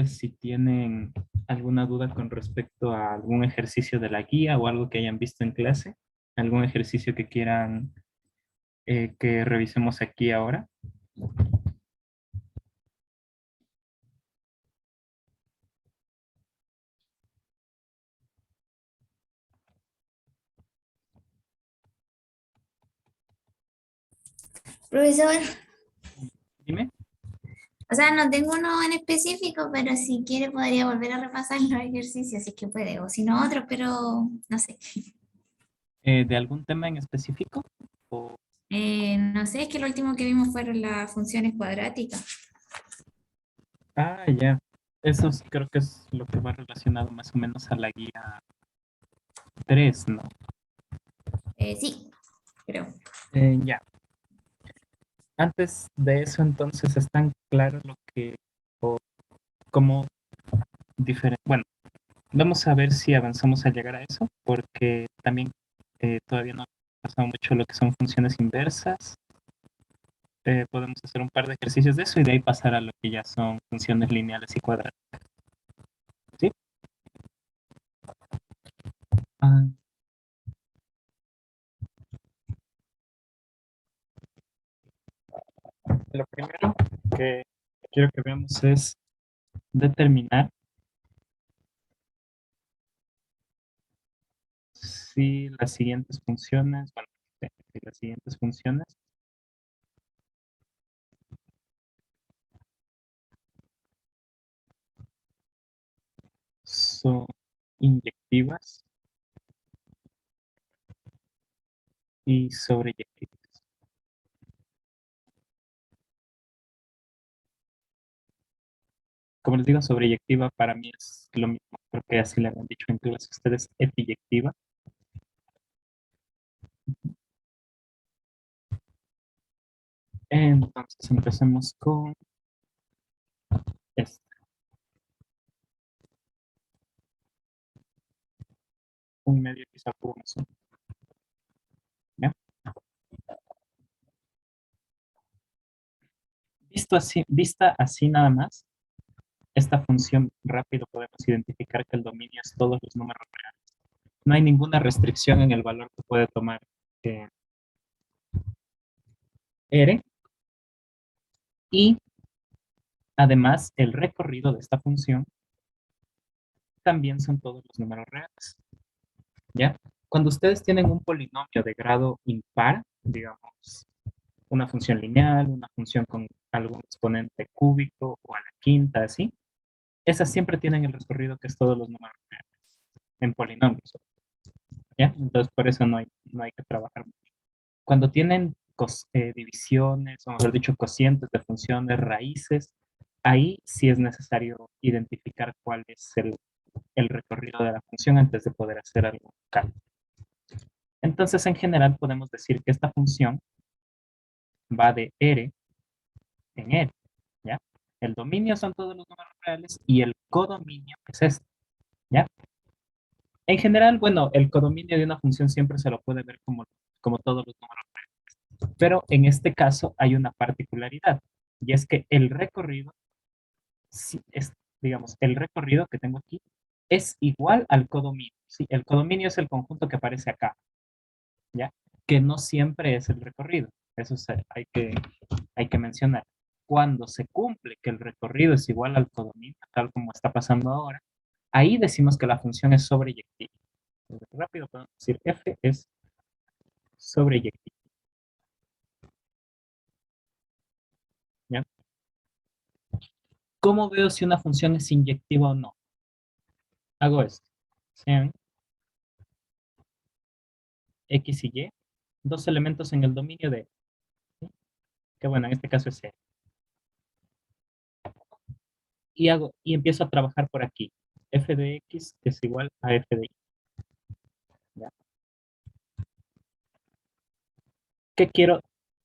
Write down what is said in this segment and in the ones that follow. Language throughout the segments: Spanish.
si tienen alguna duda con respecto a algún ejercicio de la guía o algo que hayan visto en clase, algún ejercicio que quieran que revisemos aquí ahora. Profesor, Dime. o sea, no tengo uno en específico, pero si quiere podría volver a repasar los ejercicios, si es que puede, o si no otro, pero no sé. ¿De algún tema en específico? O- No sé, es que lo último que vimos fueron las funciones cuadráticas. ya. Creo que es lo que va relacionado más o menos a la guía 3, ¿no? Sí, creo. Ya. Antes de eso, entonces, ¿están claros cómo diferente? Bueno, vamos a ver si avanzamos a llegar a eso, porque también todavía no ha pasado mucho lo que son funciones inversas. Podemos hacer un par de ejercicios de eso y de ahí pasar a lo que ya son funciones lineales y cuadradas. ¿Sí? Ah, lo primero que quiero que veamos es determinar si las siguientes funciones, bueno, si las siguientes funciones son inyectivas y sobreyectivas. Como les digo, sobreyectiva para mí es lo mismo, porque así le han dicho en clase ustedes, epiyectiva. Entonces empecemos con este, un medio quizá cubo más uno. ¿Ya? Vista así nada más, esta función rápido podemos identificar que el dominio es todos los números reales. No hay ninguna restricción en el valor que puede tomar eh, R, y además el recorrido de esta función también son todos los números reales. ¿Ya? Cuando ustedes tienen un polinomio de grado impar, digamos, una función lineal, una función con algún exponente cúbico o a la quinta, así, esas siempre tienen el recorrido que es todos los números reales en polinomios. ¿Ya? Entonces, por eso no hay que trabajar mucho. Cuando tienen divisiones, o mejor dicho, cocientes de funciones, raíces, ahí sí es necesario identificar cuál es el recorrido de la función antes de poder hacer algún cálculo. Entonces, en general, podemos decir que esta función va de R en R, ¿ya? El dominio son todos los números reales y el codominio es este, ¿ya? En general, bueno, el codominio de una función siempre se lo puede ver como todos los números reales, pero en este caso hay una particularidad, y es que el recorrido, digamos, el recorrido que tengo aquí es igual al codominio, ¿sí? El codominio es el conjunto que aparece acá, ¿ya? Que no siempre es el recorrido, eso hay que mencionar. Cuando se cumple que el recorrido es igual al codominio, tal como está pasando ahora, ahí decimos que la función es sobreyectiva. Rápido podemos decir f es sobreyectiva. ¿Ya? ¿Cómo veo si una función es inyectiva o no? Hago esto. Sean x y y, dos elementos en el dominio de, ¿sí? Que bueno, en este caso es c. Y empiezo a trabajar por aquí. F de x es igual a f de y. ¿Ya? ¿Qué quiero,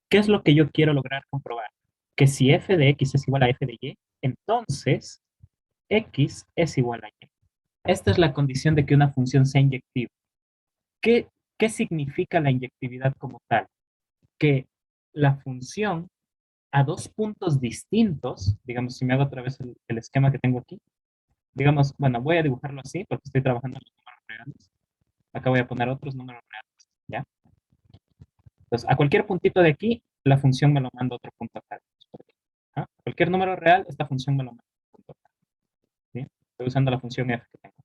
qué es lo que yo quiero lograr comprobar? Que si f de x es igual a f de y, entonces x es igual a y. Esta es la condición de que una función sea inyectiva. ¿Qué, qué significa la inyectividad como tal? Que la función a dos puntos distintos, digamos, si me hago otra vez el esquema que tengo aquí, digamos, bueno, voy a dibujarlo así porque estoy trabajando en los números reales. Acá voy a poner otros números reales, ¿ya? Entonces, a cualquier puntito de aquí, la función me lo manda a otro punto acá. ¿Ah? Cualquier número real, esta función me lo manda a otro punto acá. ¿Sí? Estoy usando la función f que tengo.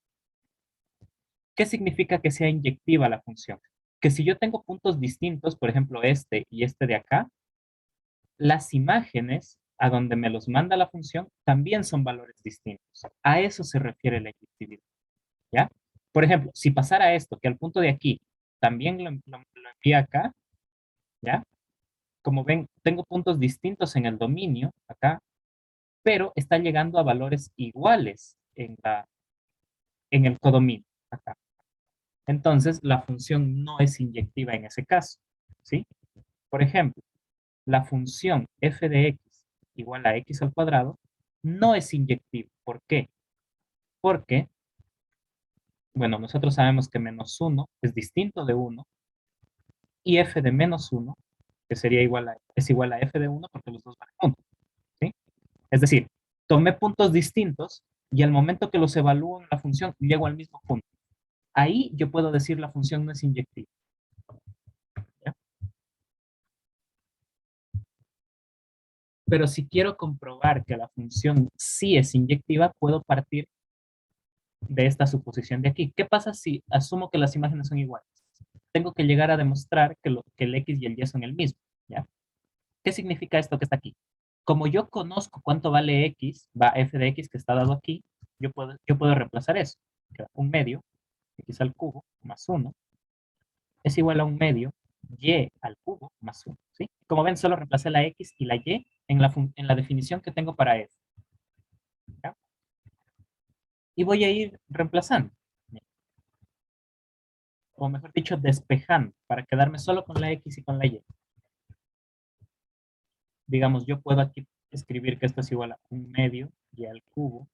¿Qué significa que sea inyectiva la función? Que si yo tengo puntos distintos, por ejemplo, este y este de acá, las imágenes a donde me los manda la función también son valores distintos. A eso se refiere la inyectividad, ¿ya? Por ejemplo, si pasara esto, que al punto de aquí también lo envía acá, ¿ya? Como ven, tengo puntos distintos en el dominio, acá, pero está llegando a valores iguales en el codominio, acá. Entonces, la función no es inyectiva en ese caso, ¿sí? Por ejemplo, la función f de x igual a x al cuadrado no es inyectiva. ¿Por qué? Porque, bueno, nosotros sabemos que menos 1 es distinto de 1 y f de menos 1, que sería es igual a f de 1 porque los dos van juntos, ¿sí? Es decir, tomé puntos distintos y al momento que los evalúo en la función, llego al mismo punto. Ahí yo puedo decir la función no es inyectiva. ¿Ya? Pero si quiero comprobar que la función sí es inyectiva, puedo partir de esta suposición de aquí. ¿Qué pasa si asumo que las imágenes son iguales? Tengo que llegar a demostrar que el x y el y son el mismo. ¿Ya? ¿Qué significa esto que está aquí? Como yo conozco cuánto vale x, va f de x que está dado aquí, yo puedo reemplazar eso. Un medio, x al cubo, más 1, es igual a un medio, y al cubo, más 1. ¿Sí? Como ven, solo reemplacé la x y la y en la definición que tengo para f. ¿Ya? Y voy a ir reemplazando. O mejor dicho, despejando, para quedarme solo con la x y con la y. Digamos, yo puedo aquí escribir que esto es igual a un medio y al cubo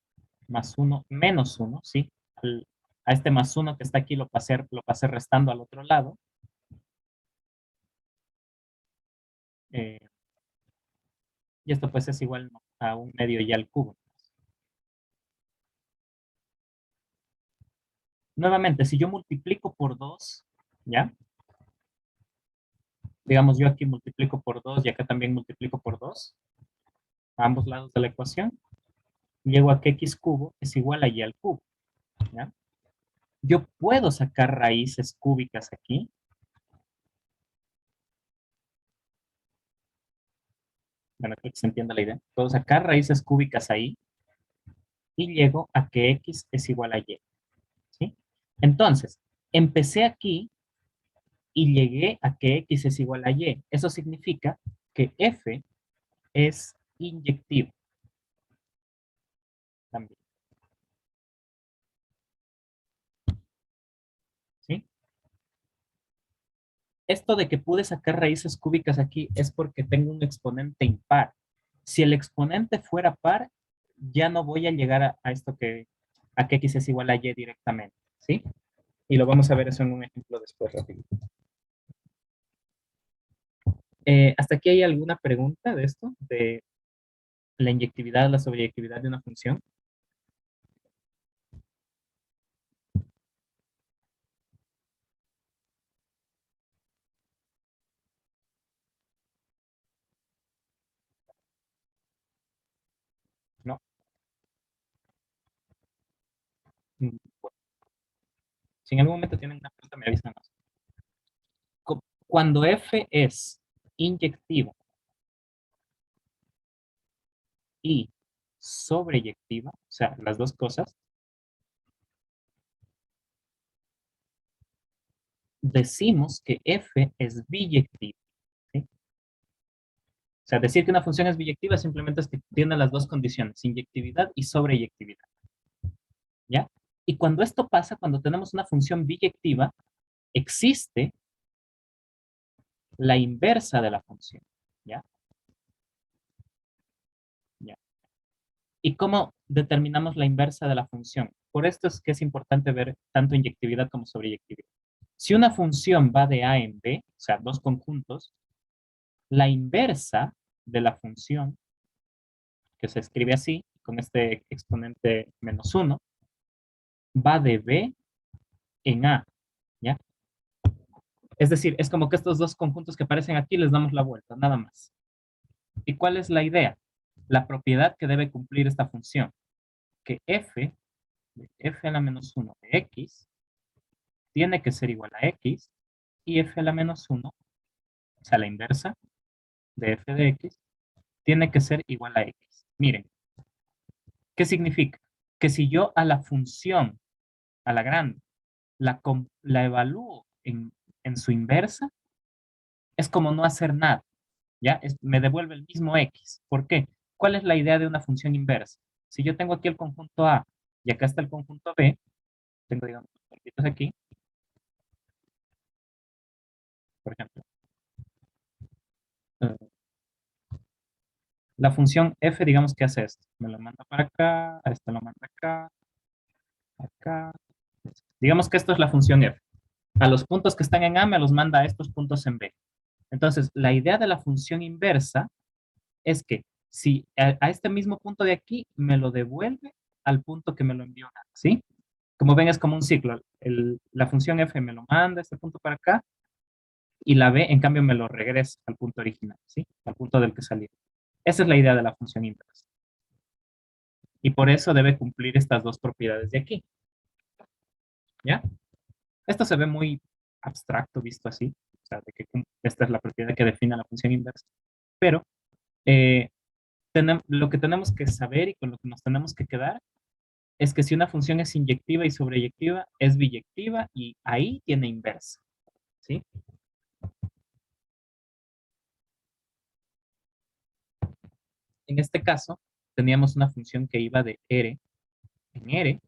más 1 menos 1, ¿sí? A este más 1 que está aquí lo pasé restando al otro lado. Eh, y esto pues es igual a un medio y al cubo. Nuevamente, si yo multiplico por 2, ¿ya? Digamos, yo aquí multiplico por 2 y acá también multiplico por 2, a ambos lados de la ecuación, llego a que x cubo es igual a y al cubo, ¿ya? Yo puedo sacar raíces cúbicas aquí. Bueno, creo que se entiende la idea. Puedo sacar raíces cúbicas ahí y llego a que x es igual a y, ¿sí? Entonces, empecé aquí y llegué a que x es igual a y. Eso significa que f es inyectivo también, ¿sí? Esto de que pude sacar raíces cúbicas aquí es porque tengo un exponente impar. Si el exponente fuera par, ya no voy a llegar a esto a que x es igual a y directamente, ¿sí? Y lo vamos a ver eso en un ejemplo después rápido. ¿Hasta aquí hay alguna pregunta de esto? De la inyectividad, la sobreyectividad de una función. ¿No? Mm, bueno, si en algún momento tienen una pregunta, me avisan. Cuando f es inyectiva y sobreyectiva, o sea, las dos cosas, decimos que f es biyectiva, ¿sí? O sea, decir que una función es biyectiva simplemente es que tiene las dos condiciones, inyectividad y sobreyectividad, ¿ya? Y cuando esto pasa, cuando tenemos una función biyectiva, existe la inversa de la función, ¿ya? ¿Ya? ¿Y cómo determinamos la inversa de la función? Por esto es que es importante ver tanto inyectividad como sobreyectividad. Si una función va de A en B, o sea, dos conjuntos, la inversa de la función, que se escribe así, con este exponente -1, va de B en A, ¿ya? Es decir, es como que estos dos conjuntos que aparecen aquí les damos la vuelta, nada más. ¿Y cuál es la idea? La propiedad que debe cumplir esta función, que f de f a la -1 de x tiene que ser igual a x, y f a la -1, o sea, la inversa de f de x, tiene que ser igual a x. Miren, ¿qué significa? Que si yo a la función, a la grande, la evalúo en su inversa, es como no hacer nada, ¿ya? Me devuelve el mismo x. ¿Por qué? ¿Cuál es la idea de una función inversa? Si yo tengo aquí el conjunto A y acá está el conjunto B, tengo, digamos, los puntitos aquí, por ejemplo. La función f, digamos que hace esto. Me lo manda para acá, a esto lo manda acá, acá. Digamos que esto es la función f. A los puntos que están en A me los manda a estos puntos en B. Entonces, la idea de la función inversa es que si a este mismo punto de aquí me lo devuelve al punto que me lo envió, ¿sí? Como ven, es como un ciclo. La función f me lo manda a este punto para acá y la b, en cambio, me lo regresa al punto original, ¿sí? Al punto del que salió. Esa es la idea de la función inversa. Y por eso debe cumplir estas dos propiedades de aquí, ¿ya? Esto se ve muy abstracto visto así, o sea, de que esta es la propiedad que define la función inversa. Pero eh, lo que tenemos que saber y con lo que nos tenemos que quedar es que si una función es inyectiva y sobreyectiva, es biyectiva y ahí tiene inversa, ¿sí? En este caso, teníamos una función que iba de R en R,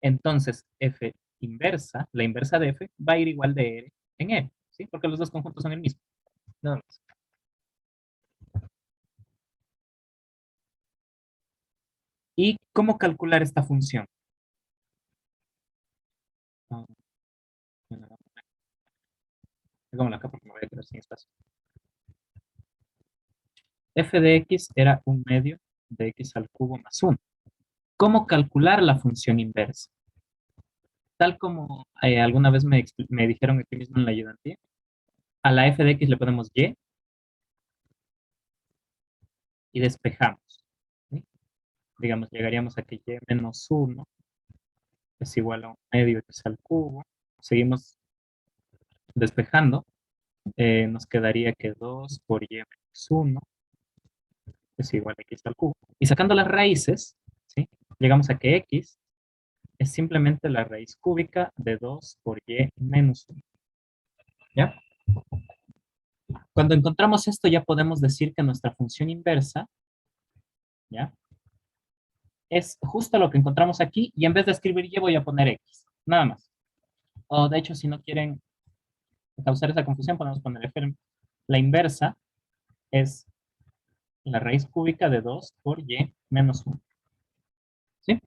entonces f inversa, la inversa de f, va a ir igual de R en R, ¿sí? Porque los dos conjuntos son el mismo. Nada más. ¿Y cómo calcular esta función? Ah, bueno, hagámoslo acá porque me voy a quedar sin espacio. F de x era un medio de x al cubo más 1. ¿Cómo calcular la función inversa? Tal como alguna vez me dijeron aquí mismo en la ayudantía, a la f de x le ponemos y despejamos, ¿sí? Digamos, llegaríamos a que y menos 1 es igual a un medio x al cubo. Seguimos despejando. Nos quedaría que 2 por y menos 1 es igual a x al cubo. Y sacando las raíces, ¿sí? Llegamos a que x es simplemente la raíz cúbica de 2 por y menos 1. ¿Ya? Cuando encontramos esto ya podemos decir que nuestra función inversa, ¿ya? Es justo lo que encontramos aquí y en vez de escribir y voy a poner x, nada más. O de hecho, si no quieren causar esa confusión, podemos poner f. La inversa es la raíz cúbica de 2 por y menos 1. ¿Sí?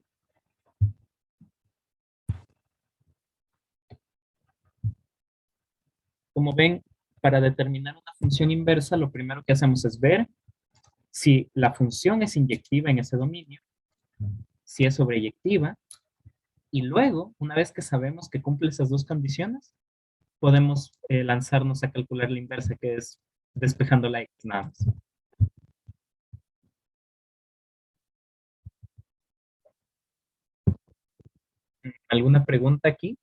Como ven, para determinar una función inversa, lo primero que hacemos es ver si la función es inyectiva en ese dominio, si es sobreyectiva, y luego, una vez que sabemos que cumple esas dos condiciones, podemos lanzarnos a calcular la inversa, que es despejando la x nada más. ¿Alguna pregunta aquí?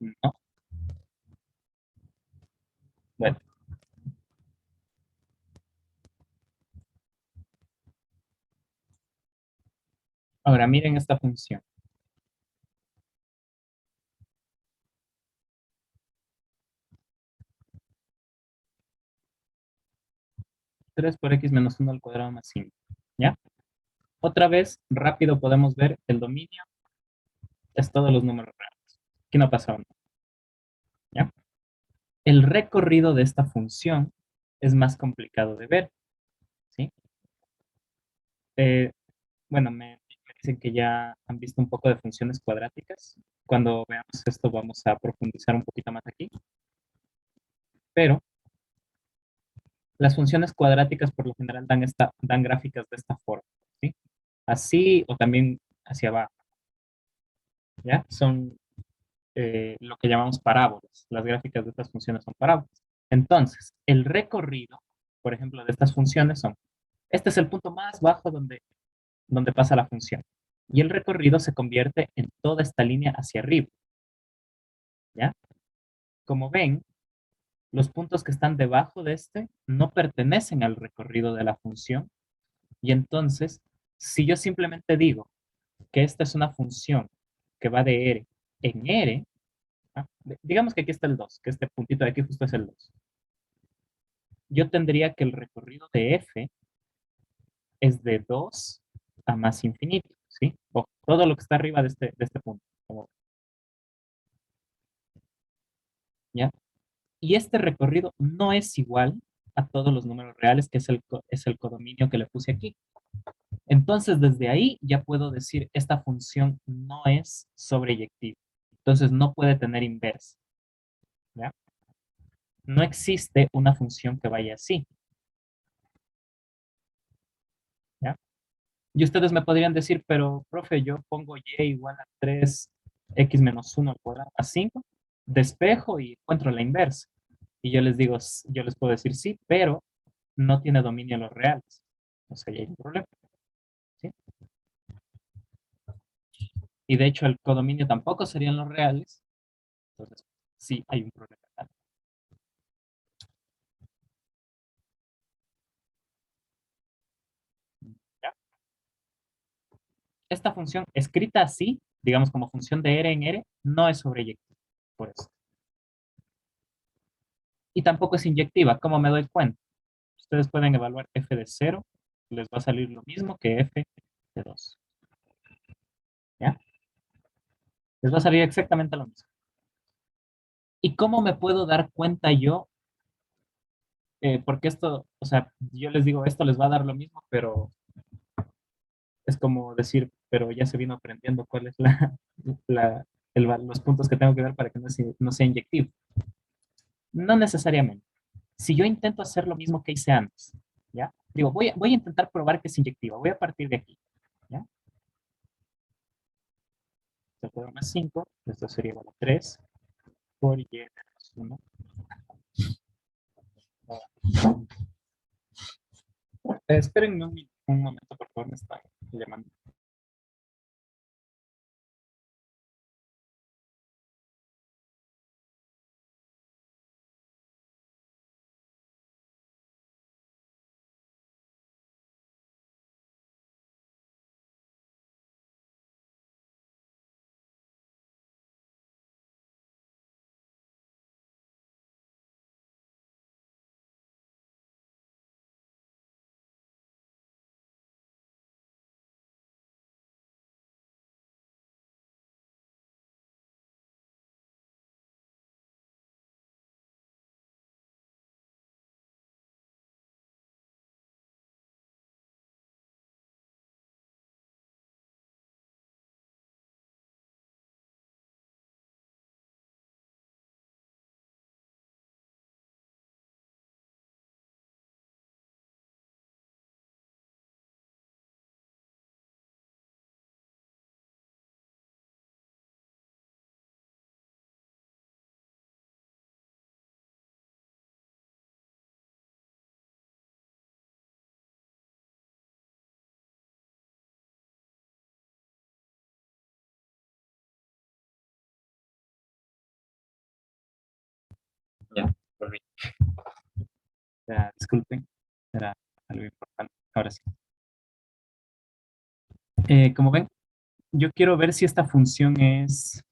No. Bueno, ahora miren esta función. 3 por x menos 1 al cuadrado más 5. ¿Ya? Otra vez, rápido podemos ver el dominio es todos los números reales. Aquí no pasa nada. ¿Ya? El recorrido de esta función es más complicado de ver, ¿sí? Eh, bueno, me dicen que ya han visto un poco de funciones cuadráticas. Cuando veamos esto vamos a profundizar un poquito más aquí. Pero las funciones cuadráticas por lo general dan gráficas de esta forma, ¿sí? Así o también hacia abajo, ¿ya? Son lo que llamamos parábolas. Las gráficas de estas funciones son parábolas. Entonces, el recorrido, por ejemplo, de estas funciones son, este es el punto más bajo donde pasa la función. Y el recorrido se convierte en toda esta línea hacia arriba, ¿ya? Como ven, los puntos que están debajo de este no pertenecen al recorrido de la función. Y entonces, si yo simplemente digo que esta es una función que va de R en R, ¿ah? Digamos que aquí está el 2, que este puntito de aquí justo es el 2. Yo tendría que el recorrido de f es de 2 a más infinito, ¿sí? O todo lo que está arriba de este punto. ¿Ya? Y este recorrido no es igual a todos los números reales, que es el codominio que le puse aquí. Entonces, desde ahí ya puedo decir, esta función no es sobreyectiva. Entonces, no puede tener inversa. ¿Ya? No existe una función que vaya así. ¿Ya? Y ustedes me podrían decir, pero, profe, yo pongo y igual a 3x menos 1 al cuadrado a 5, despejo y encuentro la inversa. Y yo les digo, yo les puedo decir sí, pero no tiene dominio en los reales. O sea, ya hay un problema. ¿Sí? Y de hecho, el codominio tampoco serían los reales. Entonces, sí hay un problema. ¿Ya? Esta función escrita así, digamos como función de R en R, no es sobreyectiva. Por eso. Y tampoco es inyectiva. ¿Cómo me doy cuenta? Ustedes pueden evaluar f de 0, les va a salir lo mismo que f de 2. ¿Ya? Les va a salir exactamente lo mismo. ¿Y cómo me puedo dar cuenta yo? Porque esto, o sea, yo les digo, esto les va a dar lo mismo, pero es como decir, pero ya se vino aprendiendo cuál es los puntos que tengo que dar para que no sea inyectivo. No necesariamente. Si yo intento hacer lo mismo que hice antes, ¿ya? Digo, voy a intentar probar que es inyectiva. Voy a partir de aquí, ¿ya? Se puede más 5, esto sería igual a 3 por y menos 1. Esperen un momento, por favor, me está llamando. Ya, volví. Ya, disculpen, era algo importante. Ahora sí. Como ven, yo quiero ver si esta función es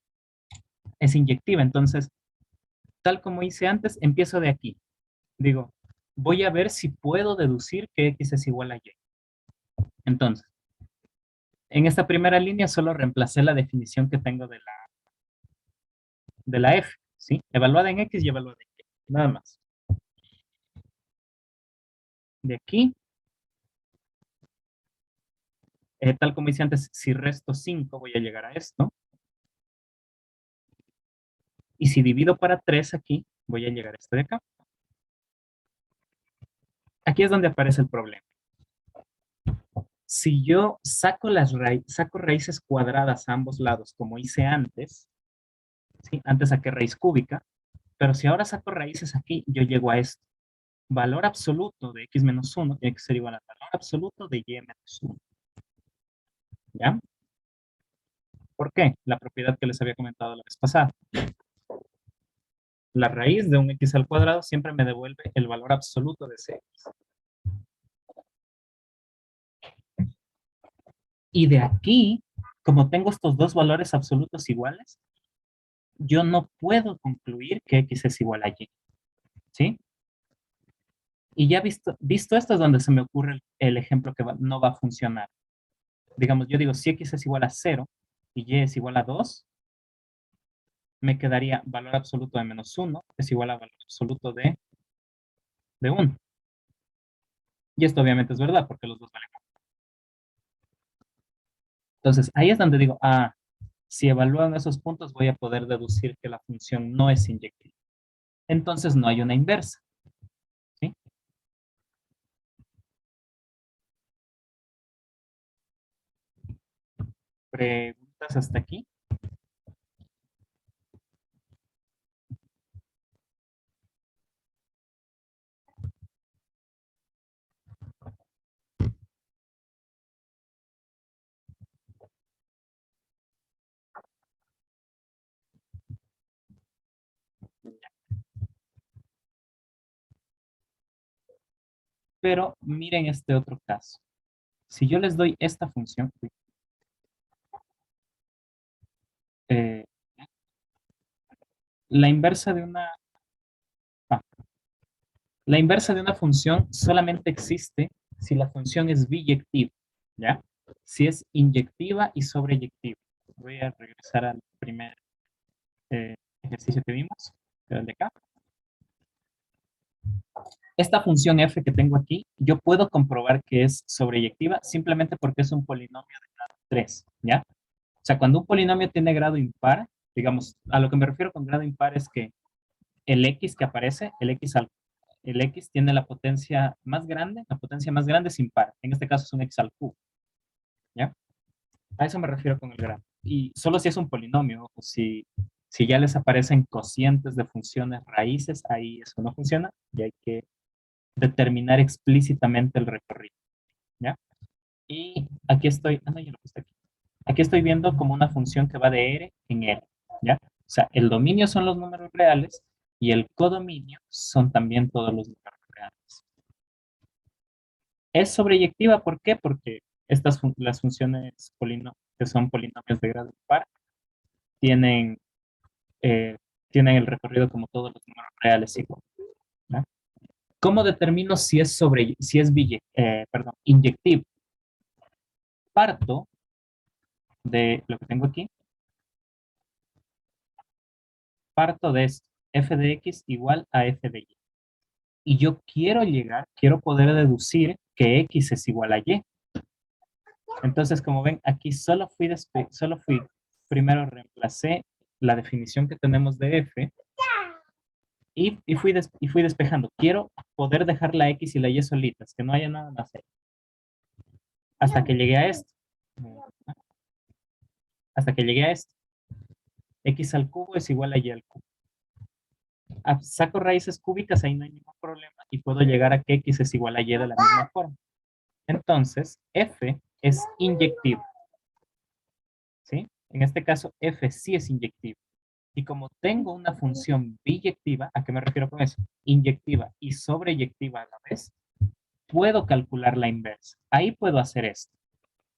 inyectiva. Entonces, tal como hice antes, empiezo de aquí. Digo, voy a ver si puedo deducir que x es igual a y. Entonces, en esta primera línea solo reemplacé la definición que tengo de la f, ¿sí? Evaluada en x y evaluada en y. Nada más. De aquí, tal como hice antes, si resto 5 voy a llegar a esto. Y si divido para 3 aquí, voy a llegar a esto de acá. Aquí es donde aparece el problema. Si yo saco raíces cuadradas a ambos lados, como hice antes, ¿sí? Antes saqué raíz cúbica, pero si ahora saco raíces aquí, yo llego a esto. Valor absoluto de x menos 1 tiene que ser igual al valor absoluto de y menos 1. ¿Ya? ¿Por qué? La propiedad que les había comentado la vez pasada. La raíz de un x al cuadrado siempre me devuelve el valor absoluto de ese x. Y de aquí, como tengo estos dos valores absolutos iguales, yo no puedo concluir que x es igual a y. ¿Sí? Y ya visto esto es donde se me ocurre el ejemplo que no va a funcionar. Digamos, yo digo, si x es igual a 0 y y es igual a 2, me quedaría valor absoluto de menos 1 es igual a valor absoluto de 1. Y esto obviamente es verdad, porque los dos valen 1. Entonces, ahí es donde digo, si evalúan esos puntos, voy a poder deducir que la función no es inyectiva. Entonces, no hay una inversa. ¿Sí? ¿Preguntas hasta aquí? Pero miren este otro caso. Si yo les doy esta función, eh, la inversa de una, ah, la inversa de una función solamente existe si la función es biyectiva, ¿ya? Si es inyectiva y sobreyectiva. Voy a regresar al primer ejercicio que vimos, que era el de acá. Esta función f que tengo aquí, yo puedo comprobar que es sobreyectiva simplemente porque es un polinomio de grado 3, ¿ya? O sea, cuando un polinomio tiene grado impar, digamos, a lo que me refiero con grado impar es que el x que aparece, el x tiene la potencia más grande es impar. En este caso es un x al cubo, ¿ya? A eso me refiero con el grado. Y solo si es un polinomio, o si ya les aparecen cocientes de funciones raíces, ahí eso no funciona y hay que determinar explícitamente el recorrido, ¿ya? Y aquí estoy, no, ya lo puse aquí. Aquí estoy viendo como una función que va de R en R, ¿ya? O sea, el dominio son los números reales y el codominio son también todos los números reales. Es sobreyectiva, ¿por qué? Porque las funciones que son polinomios de grado impar tienen, eh, tienen el recorrido como todos los números reales igual, ¿ya? ¿Cómo determino si es inyectivo? Parto de lo que tengo aquí, parto de esto, f de x igual a f de y. Y yo quiero poder deducir que x es igual a y. Entonces, como ven, aquí primero reemplacé la definición que tenemos de f y fui despejando. Quiero poder dejar la x y la y solitas, que no haya nada más ahí. Hasta que llegué a esto. Hasta que llegué a esto. X al cubo es igual a y al cubo. Saco raíces cúbicas, ahí no hay ningún problema y puedo llegar a que x es igual a y de la misma forma. Entonces, f es inyectivo, ¿sí? En este caso, f sí es inyectivo. Y como tengo una función biyectiva, ¿a qué me refiero con eso? Inyectiva y sobreyectiva a la vez, puedo calcular la inversa. Ahí puedo hacer esto,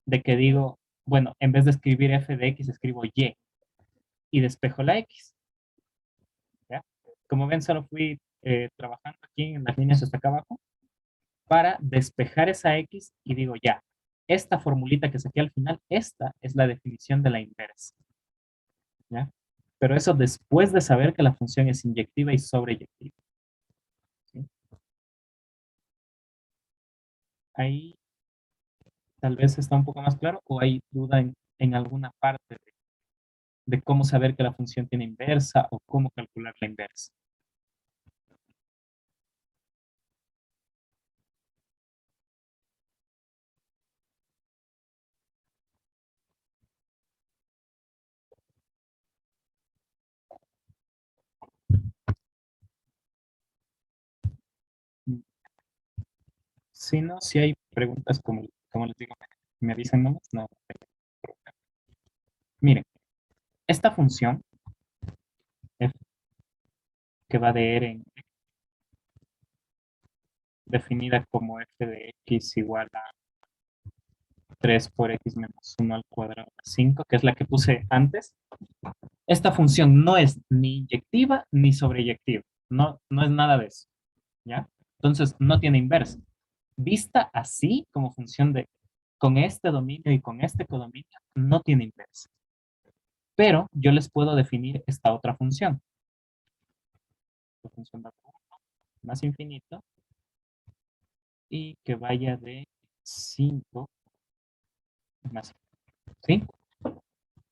de que digo, bueno, en vez de escribir f de x, escribo y despejo la x. ¿Ya? Como ven, solo fui trabajando aquí en las líneas hasta acá abajo para despejar esa x y digo, ya, esta formulita que saqué al final, esta es la definición de la inversa. ¿Ya? Pero eso después de saber que la función es inyectiva y sobreyectiva. Ahí tal vez está un poco más claro o hay duda en alguna parte de cómo saber que la función tiene inversa o cómo calcular la inversa. Si no, si hay preguntas, como les digo, me avisan nomás. No. Miren, esta función f que va de R en definida como f de x igual a 3 por x menos 1 al cuadrado más 5, que es la que puse antes. Esta función no es ni inyectiva ni sobreyectiva. No, no es nada de eso. ¿Ya? Entonces, no tiene inversa. Vista así, como función de, con este dominio y con este codominio, no tiene inversa. Pero yo les puedo definir esta otra función. La función de más infinito y que vaya de 5 más 5. ¿Sí?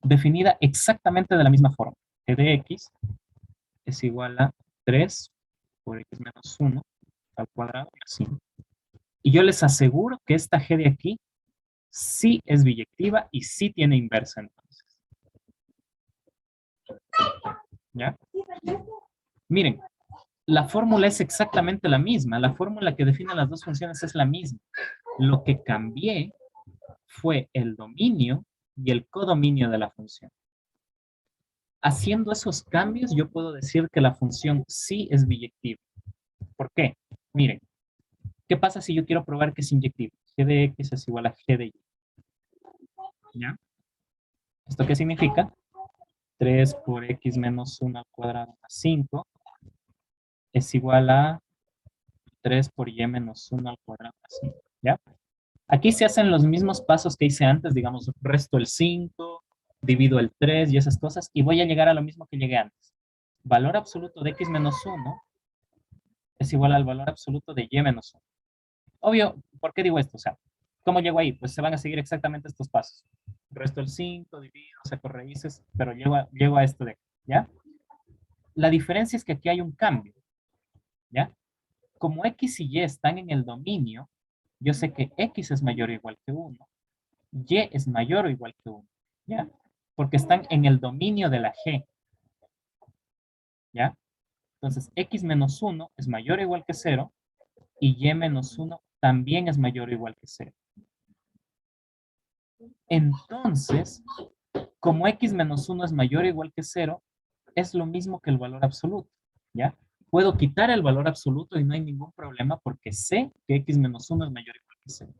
Definida exactamente de la misma forma. G de x es igual a 3 por x menos 1 al cuadrado más 5. Y yo les aseguro que esta g de aquí sí es biyectiva y sí tiene inversa entonces. ¿Ya? Miren, la fórmula es exactamente la misma. La fórmula que define las dos funciones es la misma. Lo que cambié fue el dominio y el codominio de la función. Haciendo esos cambios, yo puedo decir que la función sí es biyectiva. ¿Por qué? Miren, ¿qué pasa si yo quiero probar que es inyectiva? G de x es igual a G de y. ¿Ya? ¿Esto qué significa? 3 por x menos 1 al cuadrado más 5 es igual a 3 por y menos 1 al cuadrado más 5. ¿Ya? Aquí se hacen los mismos pasos que hice antes, digamos, resto el 5, divido el 3 y esas cosas, y voy a llegar a lo mismo que llegué antes. Valor absoluto de x menos 1 es igual al valor absoluto de y menos 1. Obvio, ¿por qué digo esto? O sea, ¿cómo llego ahí? Pues se van a seguir exactamente estos pasos. Resto el 5, divido, saco raíces, pero llego a esto de aquí, ¿ya? La diferencia es que aquí hay un cambio, ¿ya? Como x y y están en el dominio, yo sé que x es mayor o igual que 1, y es mayor o igual que 1, ¿ya? Porque están en el dominio de la g, ¿ya? Entonces, x menos 1 es mayor o igual que 0, y y menos 1 también es mayor o igual que 0. Entonces, como x menos 1 es mayor o igual que 0, es lo mismo que el valor absoluto, ¿ya? Puedo quitar el valor absoluto y no hay ningún problema porque sé que x menos 1 es mayor o igual que 0.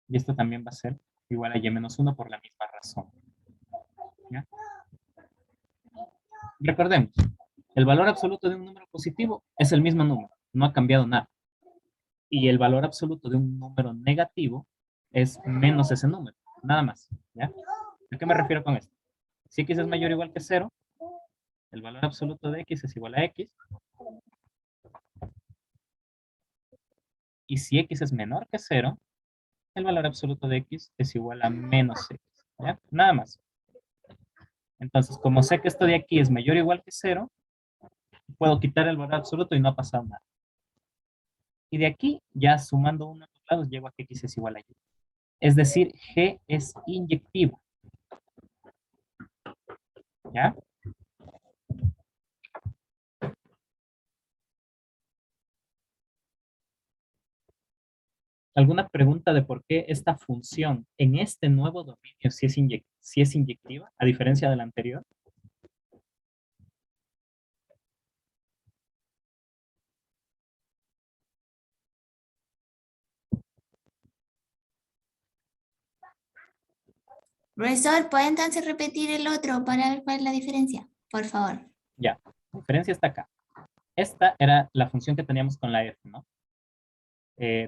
Y esto también va a ser igual a y menos 1 por la misma razón. ¿Ya? Recordemos, el valor absoluto de un número positivo es el mismo número, no ha cambiado nada. Y el valor absoluto de un número negativo es menos ese número, nada más. ¿Ya? ¿A qué me refiero con esto? Si x es mayor o igual que 0, el valor absoluto de x es igual a x. Y si x es menor que 0, el valor absoluto de x es igual a menos x. ¿Ya? Nada más. Entonces, como sé que esto de aquí es mayor o igual que 0, puedo quitar el valor absoluto y no ha pasado nada. Y de aquí, ya sumando uno a los lados, llego a que x es igual a y. Es decir, g es inyectiva. ¿Ya? ¿Alguna pregunta de por qué esta función en este nuevo dominio si es inyectiva, a diferencia de la anterior? Profesor, ¿puede entonces repetir el otro para ver cuál es la diferencia? Por favor. Ya, la diferencia está acá. Esta era la función que teníamos con la f, ¿no?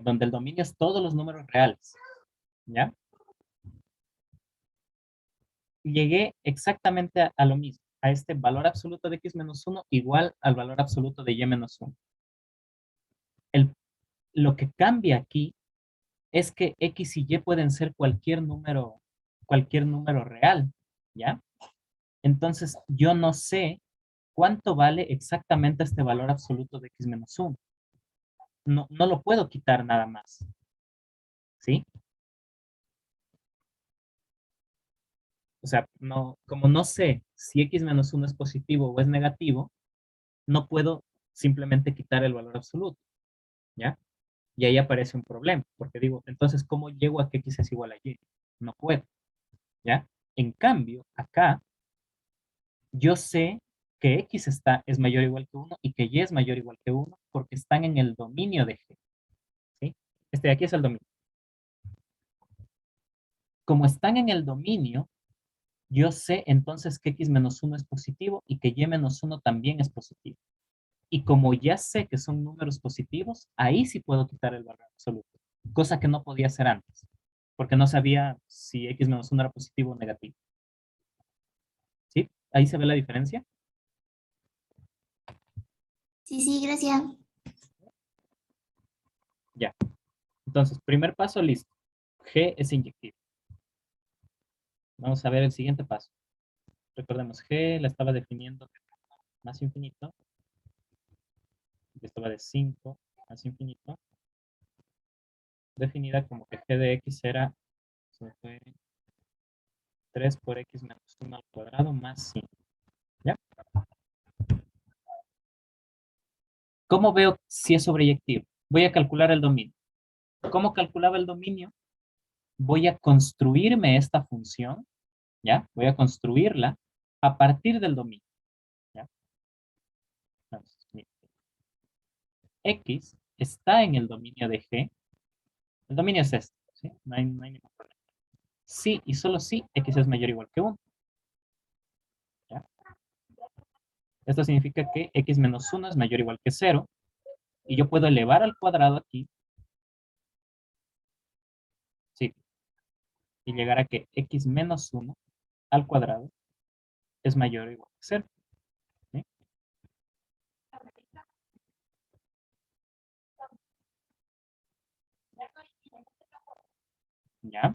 Donde el dominio es todos los números reales. ¿Ya? Llegué exactamente a lo mismo, a este valor absoluto de x menos 1 igual al valor absoluto de y menos 1. Lo que cambia aquí es que X y Y pueden ser cualquier número real, ¿ya? Entonces, yo no sé cuánto vale exactamente este valor absoluto de X menos 1. No, no lo puedo quitar nada más, ¿sí? O sea, no, como no sé si X menos 1 es positivo o es negativo, no puedo simplemente quitar el valor absoluto, ¿ya? Y ahí aparece un problema, porque digo, entonces, ¿cómo llego a que X es igual a Y? No puedo, ¿ya? En cambio, acá, yo sé que X es mayor o igual que 1 y que Y es mayor o igual que 1 porque están en el dominio de G, ¿sí? Este de aquí es el dominio. Como están en el dominio, yo sé entonces que X menos 1 es positivo y que Y menos 1 también es positivo. Y como ya sé que son números positivos, ahí sí puedo quitar el valor absoluto, cosa que no podía hacer antes, porque no sabía si X menos 1 era positivo o negativo. ¿Sí? Ahí se ve la diferencia. Sí, sí, gracias. Ya. Entonces, primer paso, listo. G es inyectivo. Vamos a ver el siguiente paso. Recordemos, G la estaba definiendo más infinito. Esto va de 5 más infinito. Definida como que G de X era 3 por X menos 1 al cuadrado más 5. ¿Ya? ¿Cómo veo si es sobreyectivo? Voy a calcular el dominio. ¿Cómo calculaba el dominio? Voy a construirme esta función, ¿ya? Voy a construirla a partir del dominio, ¿ya? Entonces, X está en el dominio de G. El dominio es este, ¿sí? No hay ningún problema. Sí y solo si X es mayor o igual que 1, ¿ya? Esto significa que X menos 1 es mayor o igual que 0, y yo puedo elevar al cuadrado aquí, sí, y llegar a que X menos 1 al cuadrado es mayor o igual que 0. ¿Sí? ¿Ya?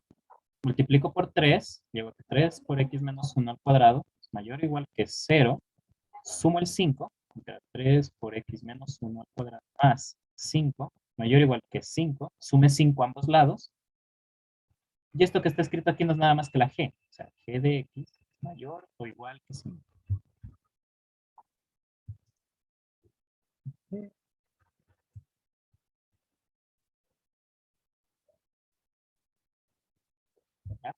Multiplico por 3, llego a que 3 por X menos 1 al cuadrado es mayor o igual que 0, sumo el 5, 3 por X menos 1 al cuadrado más 5, mayor o igual que 5, sume 5 a ambos lados, y esto que está escrito aquí no es nada más que la G, o sea, G de X es mayor o igual que 5. ¿Ya?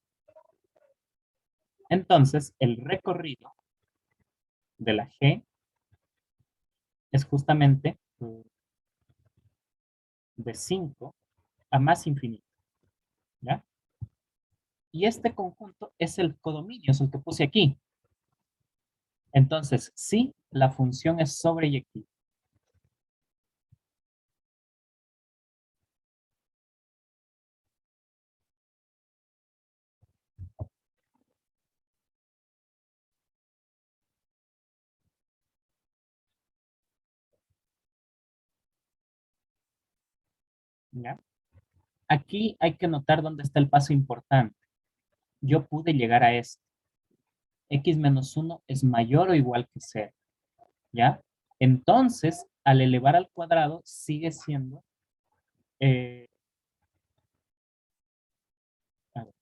Entonces, el recorrido de la G es justamente de 5 a más infinito, ¿ya? Y este conjunto es el codominio, es el que puse aquí. Entonces, sí, la función es sobreyectiva. ¿Ya? Aquí hay que notar dónde está el paso importante. Yo pude llegar a esto. X menos 1 es mayor o igual que 0. ¿Ya? Entonces, al elevar al cuadrado, sigue siendo... eh, a ver,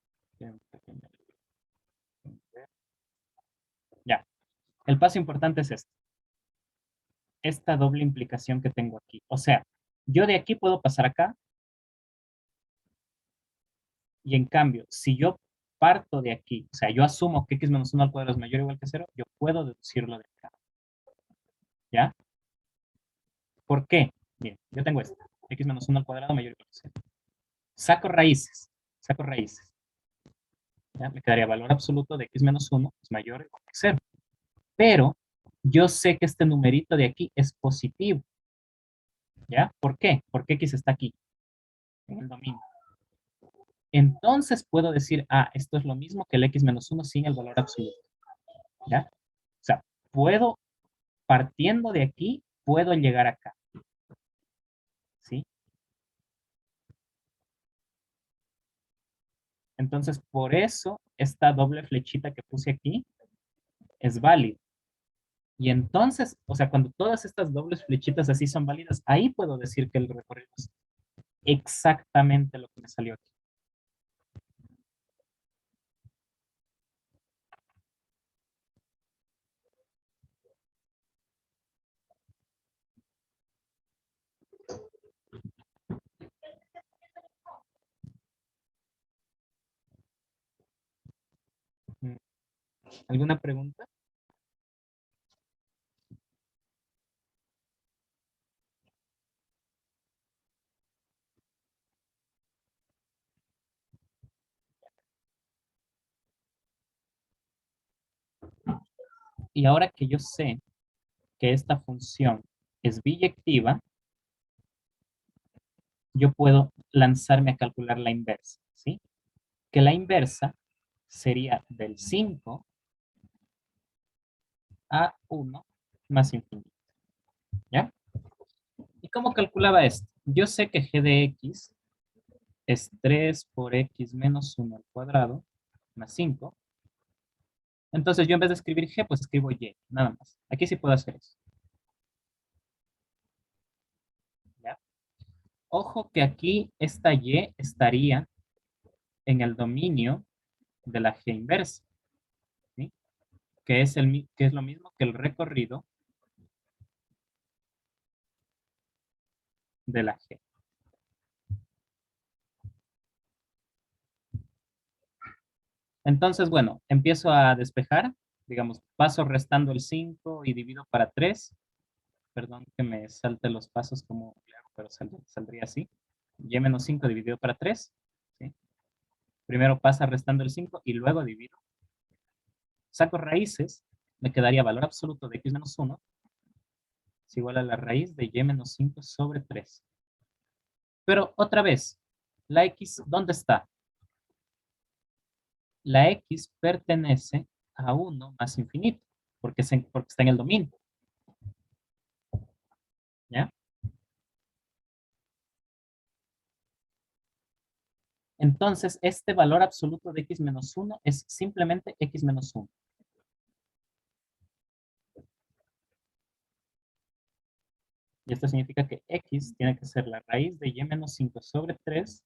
ya. El paso importante es este. Esta doble implicación que tengo aquí. O sea, yo de aquí puedo pasar acá y en cambio, si yo parto de aquí, o sea, yo asumo que x menos 1 al cuadrado es mayor o igual que 0, yo puedo deducirlo de acá. ¿Ya? ¿Por qué? Bien, yo tengo esto. X menos 1 al cuadrado mayor o igual que 0. Saco raíces. Saco raíces. ¿Ya? Me quedaría valor absoluto de x menos 1 es mayor o igual que 0. Pero yo sé que este numerito de aquí es positivo. ¿Ya? ¿Por qué? Porque x está aquí, en el dominio. Entonces puedo decir, ah, esto es lo mismo que el x menos 1 sin el valor absoluto. ¿Ya? O sea, puedo, partiendo de aquí, puedo llegar acá. ¿Sí? Entonces, por eso, esta doble flechita que puse aquí es válida. Y entonces, o sea, cuando todas estas dobles flechitas así son válidas, ahí puedo decir que el recorrido es exactamente lo que me salió aquí. Mm, ¿Alguna pregunta? Y ahora que yo sé que esta función es biyectiva, yo puedo lanzarme a calcular la inversa, ¿sí? Que la inversa sería del 5 a 1 más infinito, ¿ya? ¿Y cómo calculaba esto? Yo sé que g de x es 3 por x menos 1 al cuadrado más 5. Entonces yo en vez de escribir g, pues escribo y, nada más. Aquí sí puedo hacer eso, ¿ya? Ojo que aquí esta y estaría en el dominio de la g inversa, ¿sí? Que es lo mismo que el recorrido de la g. Entonces, bueno, empiezo a despejar. Digamos, paso restando el 5 y divido para 3. Perdón que me salte los pasos como le hago, pero saldría así. Y menos 5 dividido para 3. ¿Sí? Primero pasa restando el 5 y luego divido. Saco raíces, me quedaría valor absoluto de x menos 1 es igual a la raíz de y menos 5 sobre 3. Pero otra vez, la x, ¿dónde está? La x pertenece a 1 más infinito, porque está en el dominio. ¿Ya? Entonces, este valor absoluto de x menos 1 es simplemente x menos 1. Y esto significa que x tiene que ser la raíz de y menos 5 sobre 3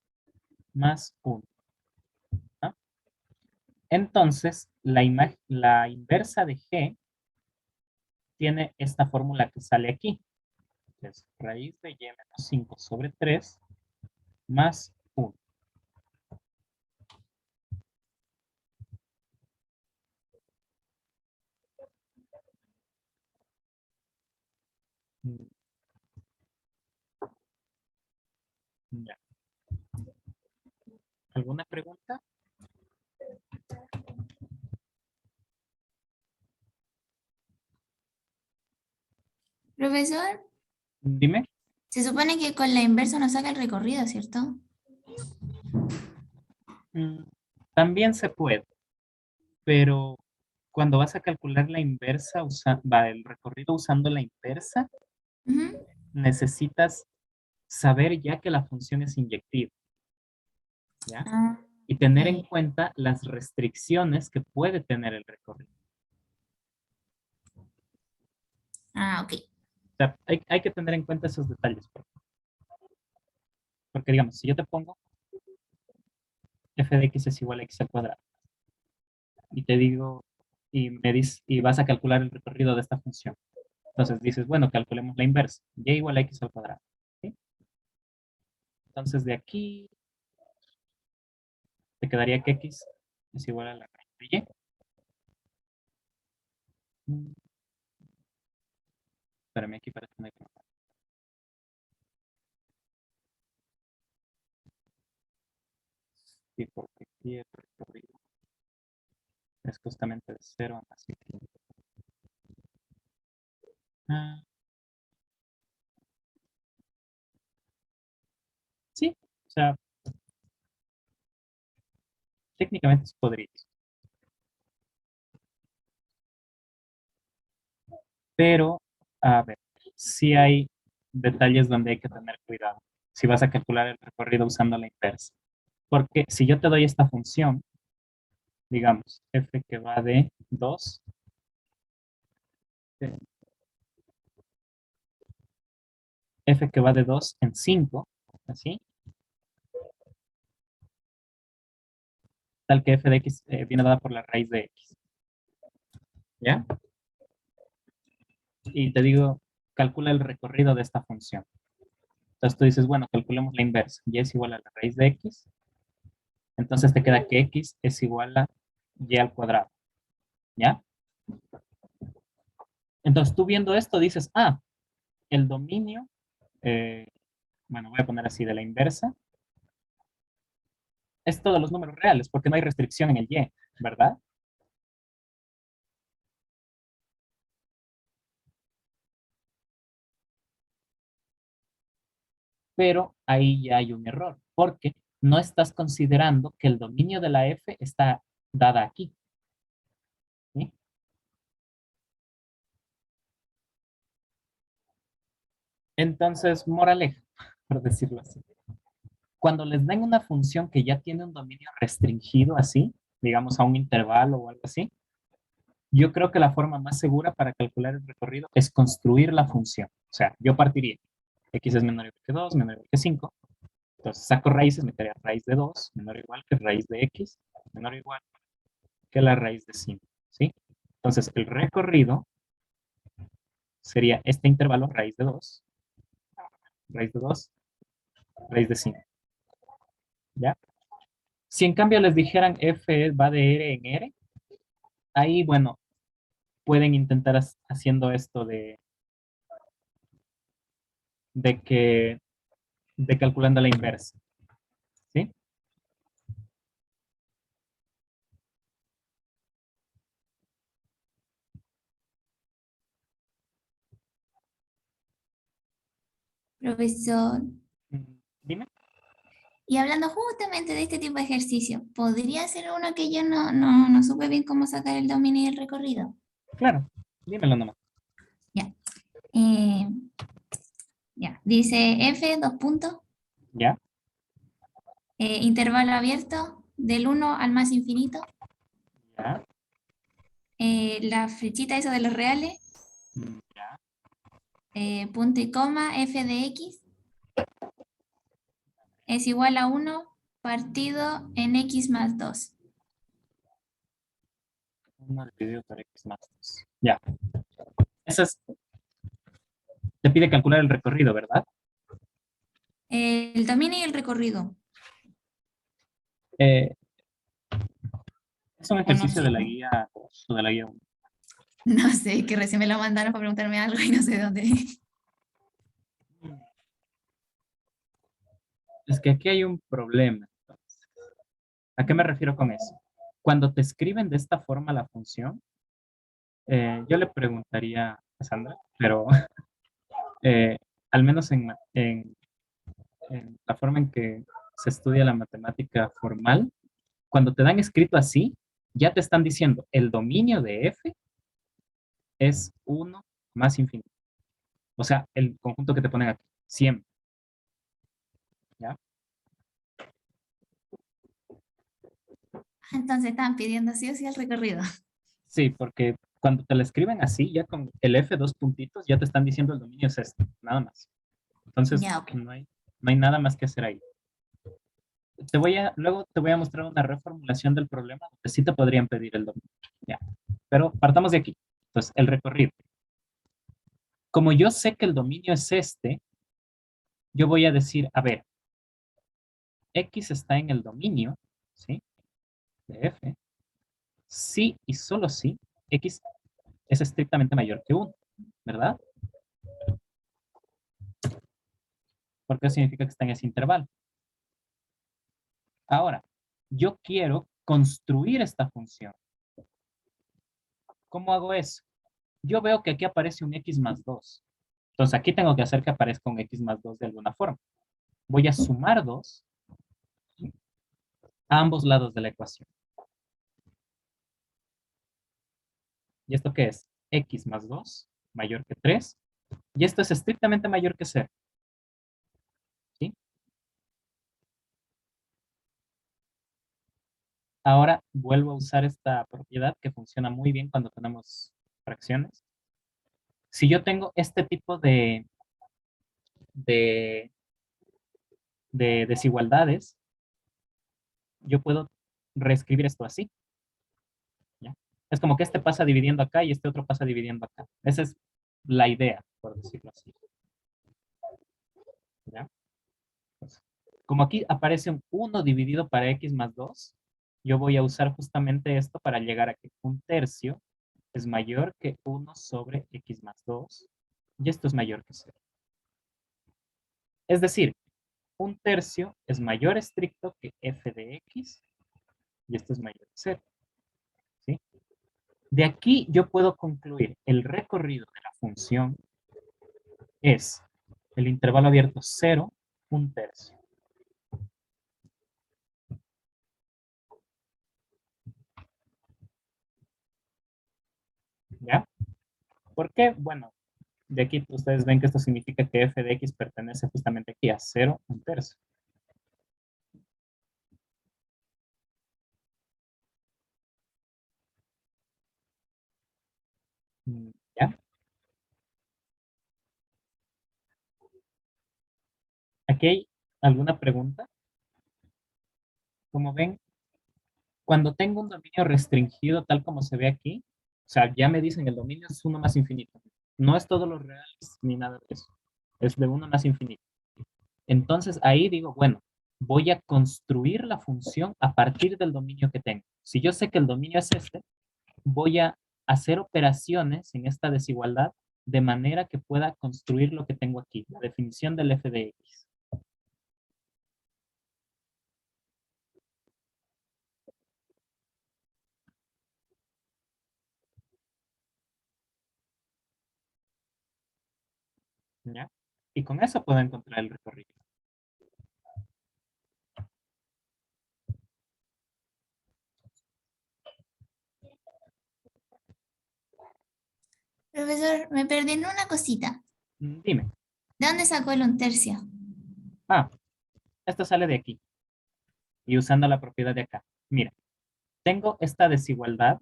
más 1. ¿Ah? Entonces, la inversa de g tiene esta fórmula que sale aquí, que es raíz de y menos 5 sobre 3 más 1. Ya. ¿Alguna pregunta? Profesor, Dime. se supone que con la inversa uno saca el recorrido, ¿cierto? Mm, También se puede, pero cuando vas a calcular la inversa, el recorrido usando la inversa, Ujú. necesitas saber ya que la función es inyectiva, ¿ya? Ah, Y ya, tener en ya. cuenta las restricciones que puede tener el recorrido. Ah, ok. O sea, hay que tener en cuenta esos detalles, porque digamos, si yo te pongo f de x es igual a x al cuadrado, y te digo, y vas a calcular el recorrido de esta función. Entonces dices, bueno, calculemos la inversa, y igual a x al cuadrado. ¿Sí? Entonces de aquí te quedaría que x es igual a la raíz de y. Mm, Espérame aquí para tener. Sí, porque aquí el recorrido es justamente de 0 a más infinito. Ah, sí, o sea, técnicamente se podría, pero a ver, sí hay detalles donde hay que tener cuidado si vas a calcular el recorrido usando la inversa. Porque si yo te doy esta función, digamos, f que va de 2, f que va de 2 en 5, así, tal que f de x viene dada por la raíz de x, ¿ya? Y te digo, calcula el recorrido de esta función. Entonces tú dices, bueno, calculemos la inversa. Y es igual a la raíz de x. Entonces te queda que x es igual a y al cuadrado, ¿ya? Entonces tú viendo esto dices, ah, el dominio, eh, bueno, voy a poner así de la inversa, es todos los números reales, porque no hay restricción en el y, ¿verdad? Pero ahí ya hay un error, porque no estás considerando que el dominio de la f está dada aquí, ¿sí? Entonces, moraleja, por decirlo así. Cuando les den una función que ya tiene un dominio restringido así, digamos a un intervalo o algo así, yo creo que la forma más segura para calcular el recorrido es construir la función. O sea, yo partiría, x es menor o igual que 2, menor o igual que 5. Entonces saco raíces, me quedaría raíz de 2, menor o igual que raíz de x, menor o igual que la raíz de 5. ¿Sí? Entonces el recorrido sería este intervalo raíz de 2, raíz de 2, raíz de 5. ¿Ya? Si en cambio les dijeran f va de r en r, ahí, bueno, pueden intentar haciendo esto de que de calculando la inversa, ¿sí? Profesor, Dime. y hablando justamente de este tipo de ejercicio, ¿podría ser uno que yo no supe bien cómo sacar el dominio y el recorrido? Claro, dímelo nomás. Ya. Eh, ya. Dice F, dos puntos, ¿Ya? intervalo abierto, del uno al más infinito. ¿Ya? La flechita eso de los reales, ¿Ya? punto y coma, F de X es igual a uno partido en X más 2. 1 dividido por x más 2. Ya. Eso es, te pide calcular el recorrido, ¿verdad? El dominio y el recorrido, Eh, es un o no ejercicio sé. de la guía 2 o de la guía 1. No sé, que recién me lo mandaron para preguntarme algo y no sé dónde. Es que aquí hay un problema. ¿A qué me refiero con eso? Cuando te escriben de esta forma la función, yo le preguntaría a Sandra, pero eh, al menos en la forma en que se estudia la matemática formal, cuando te dan escrito así, ya te están diciendo el dominio de f es uno más infinito. O sea, el conjunto que te ponen aquí, siempre. ¿Ya? Entonces están pidiendo sí o sí el recorrido. Sí, porque cuando te la escriben así, ya con el f dos puntitos, ya te están diciendo el dominio es este, nada más. Entonces, Ya, ok. no hay nada más que hacer ahí. Luego te voy a mostrar una reformulación del problema donde sí te podrían pedir el dominio. Ya. Pero partamos de aquí. Entonces, el recorrido. Como yo sé que el dominio es este, yo voy a decir, a ver, x está en el dominio, ¿sí? De f, sí y solo si x es estrictamente mayor que 1, ¿verdad? Porque eso significa que está en ese intervalo. Ahora, yo quiero construir esta función. ¿Cómo hago eso? Yo veo que aquí aparece un x más 2. Entonces aquí tengo que hacer que aparezca un x más 2 de alguna forma. Voy a sumar 2 a ambos lados de la ecuación. ¿Y esto qué es? X más 2 mayor que 3. Y esto es estrictamente mayor que 0. ¿Sí? Ahora vuelvo a usar esta propiedad que funciona muy bien cuando tenemos fracciones. Si yo tengo este tipo de, de desigualdades, yo puedo reescribir esto así, ¿ya? Es como que este pasa dividiendo acá y este otro pasa dividiendo acá. Esa es la idea, por decirlo así, ¿ya? Pues, como aquí aparece un 1 dividido para x más 2, yo voy a usar justamente esto para llegar a que un tercio es mayor que 1 sobre x más 2 y esto es mayor que 0. Es decir, un tercio es mayor estricto que f de x y esto es mayor que 0. ¿Sí? De aquí yo puedo concluir el recorrido de la función es el intervalo abierto 0, un tercio. ¿Ya? ¿Por qué? Bueno, de aquí ustedes ven que esto significa que f de x pertenece justamente aquí a 0, un tercio. ¿Ya? ¿Aquí hay alguna pregunta? Como ven, cuando tengo un dominio restringido tal como se ve aquí, o sea, ya me dicen el dominio es 1 más infinito. No es todos los reales ni nada de eso. Es de 1 más infinito. Entonces ahí digo, bueno, voy a construir la función a partir del dominio que tengo. Si yo sé que el dominio es este, voy a hacer operaciones en esta desigualdad de manera que pueda construir lo que tengo aquí, la definición del f de x. ¿Ya? Y con eso puedo encontrar el recorrido. Profesor, me perdí en una cosita. Dime. ¿De dónde sacó el un tercio? Ah, esto sale de aquí. Y usando la propiedad de acá. Mira, tengo esta desigualdad.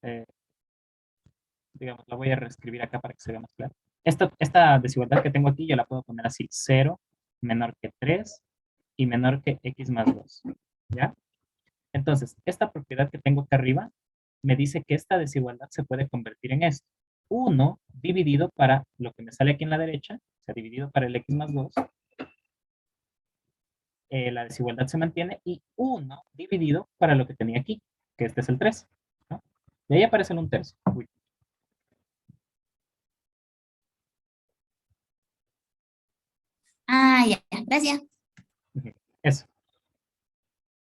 eh, digamos, la voy a reescribir acá para que se vea más claro. Esta desigualdad que tengo aquí, yo la puedo poner así. 0 menor que 3 y menor que x más 2. ¿Ya? Entonces, esta propiedad que tengo acá arriba me dice que esta desigualdad se puede convertir en esto. 1 dividido para lo que me sale aquí en la derecha, o sea, dividido para el x más 2, la desigualdad se mantiene, y 1 dividido para lo que tenía aquí, que este es el 3. ¿No? Y ahí aparece el un tercio. Uy. Ah, ya, ya, gracias. Eso.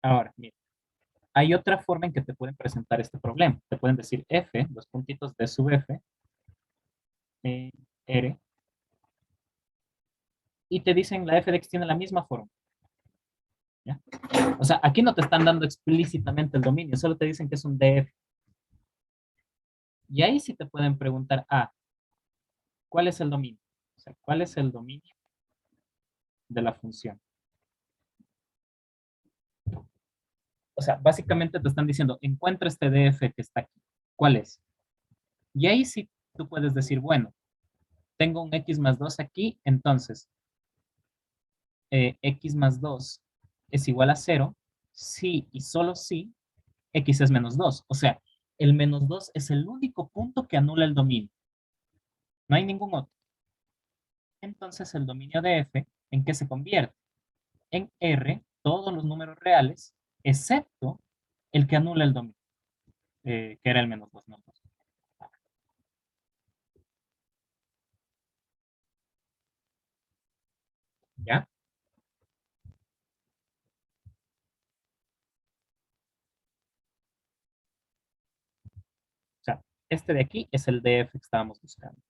Ahora, mira, hay otra forma en que te pueden presentar este problema. Te pueden decir f, los puntitos de sub f, r, y te dicen la f de x tiene la misma forma. ¿Ya? O sea, aquí no te están dando explícitamente el dominio, solo te dicen que es un df. Y ahí sí te pueden preguntar, ¿cuál es el dominio? O sea, ¿cuál es el dominio de la función? O sea, básicamente te están diciendo, encuentra este df que está aquí. ¿Cuál es? Y ahí sí tú puedes decir, bueno, tengo un x más 2 aquí, entonces x más 2 es igual a 0, sí y solo si x es menos 2. O sea, el menos 2 es el único punto que anula el dominio. No hay ningún otro. Entonces el dominio de f, ¿en qué se convierte? En R, todos los números reales, excepto el que anula el dominio, que era el menos 2. No, no. ¿Ya? O sea, este de aquí es el df que estábamos buscando.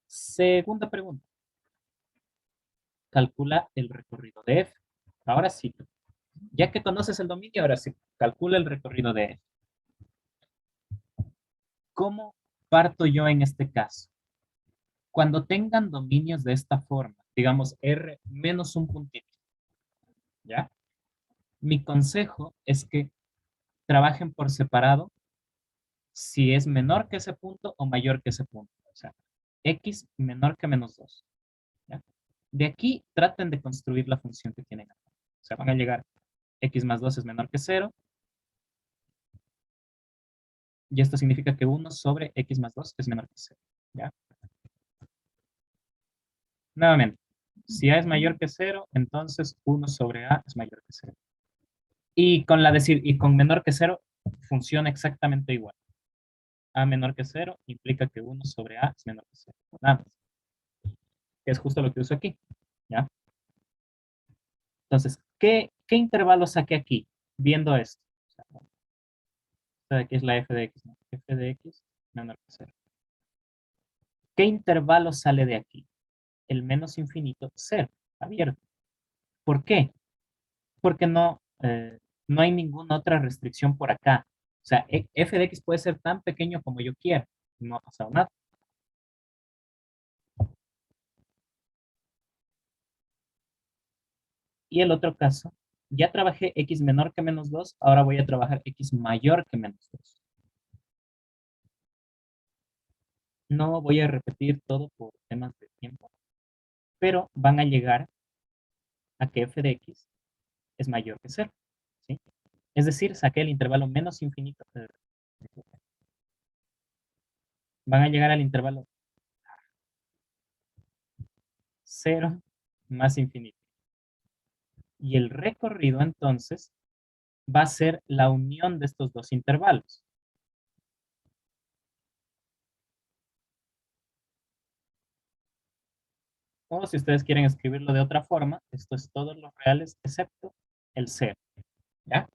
Segunda pregunta. Calcula el recorrido de f. Ahora sí, ya que conoces el dominio, ahora sí, calcula el recorrido de f. ¿Cómo parto yo en este caso? Cuando tengan dominios de esta forma, digamos R menos un puntito, ¿ya? Mi consejo es que trabajen por separado si es menor que ese punto o mayor que ese punto. O sea, x menor que menos 2. ¿Ya? De aquí traten de construir la función que tienen acá. O sea, van a llegar x más 2 es menor que 0. Y esto significa que 1 sobre x más 2 es menor que 0. ¿Ya? Nuevamente, si a es mayor que 0, entonces 1 sobre a es mayor que 0. Y con menor que 0 funciona exactamente igual. A menor que 0 implica que 1 sobre a es menor que 0. Nada más. Es justo lo que uso aquí. ¿Ya? Entonces, ¿qué intervalo saqué aquí? Viendo esto. O sea, bueno, esta de aquí es la f de x, ¿no? F de x menor que 0. ¿Qué intervalo sale de aquí? El menos infinito, 0, abierto. ¿Por qué? Porque no hay ninguna otra restricción por acá. O sea, f de x puede ser tan pequeño como yo quiera. No ha pasado nada. Y el otro caso, ya trabajé x menor que menos 2, ahora voy a trabajar x mayor que menos 2. No voy a repetir todo por temas de tiempo, pero van a llegar a que f de x es mayor que 0. ¿Sí? Es decir, saqué el intervalo menos infinito. Van a llegar al intervalo 0 más infinito. Y el recorrido entonces va a ser la unión de estos dos intervalos. O si ustedes quieren escribirlo de otra forma, esto es todos los reales excepto el 0. ¿Ya?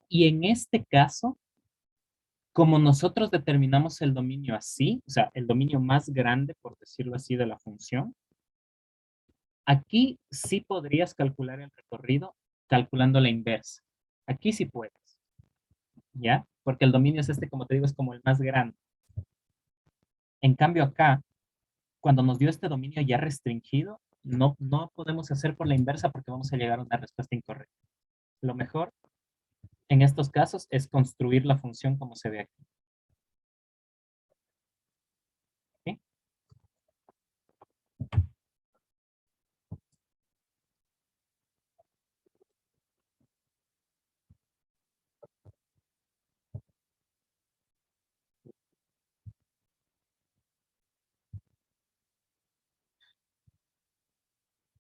Y en este caso, como nosotros determinamos el dominio así, o sea, el dominio más grande, por decirlo así, de la función, aquí sí podrías calcular el recorrido calculando la inversa. Aquí sí puedes, ¿ya? Porque el dominio es este, como te digo, es como el más grande. En cambio acá, cuando nos dio este dominio ya restringido, no podemos hacer por la inversa porque vamos a llegar a una respuesta incorrecta. Lo mejor en estos casos es construir la función como se ve aquí. ¿Sí?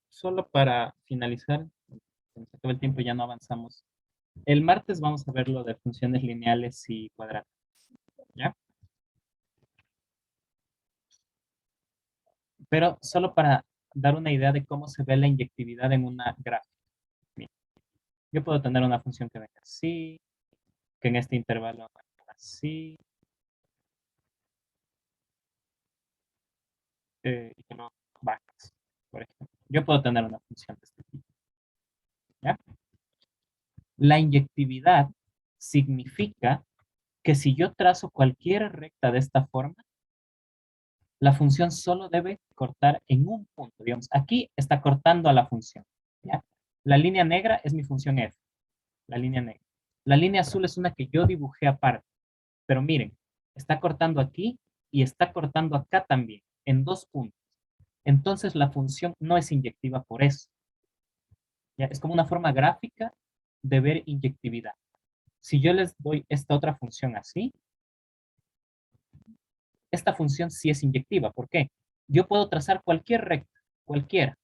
Solo para finalizar, se nos acaba el tiempo y ya no avanzamos. El martes vamos a ver lo de funciones lineales y cuadradas, ¿ya? Pero solo para dar una idea de cómo se ve la inyectividad en una gráfica. Bien, yo puedo tener una función que venga así, que en este intervalo venga así, y que no baje así, por ejemplo. Yo puedo tener una función de este tipo, ¿ya? La inyectividad significa que si yo trazo cualquier recta de esta forma, la función solo debe cortar en un punto. Digamos, aquí está cortando a la función, ¿ya? La línea negra es mi función f, la línea negra. La línea azul es una que yo dibujé aparte. Pero miren, está cortando aquí y está cortando acá también, en dos puntos. Entonces la función no es inyectiva por eso. ¿Ya? Es como una forma gráfica de ver inyectividad. Si yo les doy esta otra función así, esta función sí es inyectiva. ¿Por qué? Yo puedo trazar cualquier recta, cualquiera,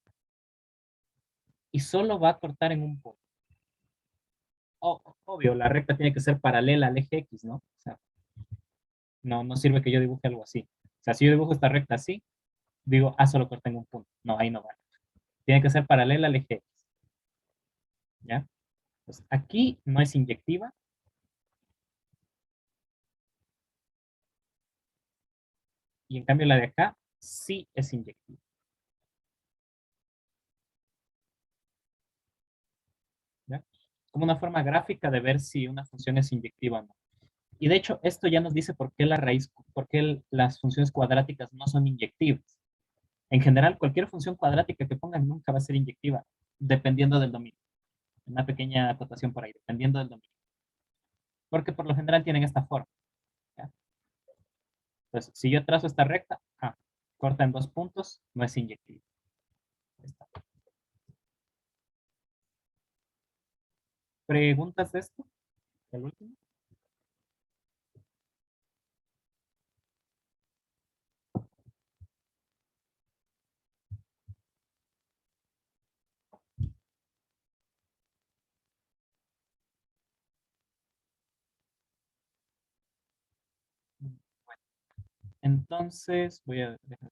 y solo va a cortar en un punto. Obvio, la recta tiene que ser paralela al eje X, ¿no? O sea, no sirve que yo dibuje algo así. O sea, si yo dibujo esta recta así, digo, solo corta en un punto. No, ahí no va. Tiene que ser paralela al eje X. ¿Ya? Pues aquí no es inyectiva. Y en cambio la de acá sí es inyectiva. ¿Ya? Como una forma gráfica de ver si una función es inyectiva o no. Y de hecho, esto ya nos dice por qué la raíz, por qué las funciones cuadráticas no son inyectivas. En general, cualquier función cuadrática que pongan nunca va a ser inyectiva, dependiendo del dominio. Una pequeña acotación por ahí, dependiendo del dominio. Porque por lo general tienen esta forma. ¿Ya? Entonces, si yo trazo esta recta, corta en 2 puntos, no es inyectivo. ¿Preguntas de esto? ¿El último? Bueno, entonces voy a dejar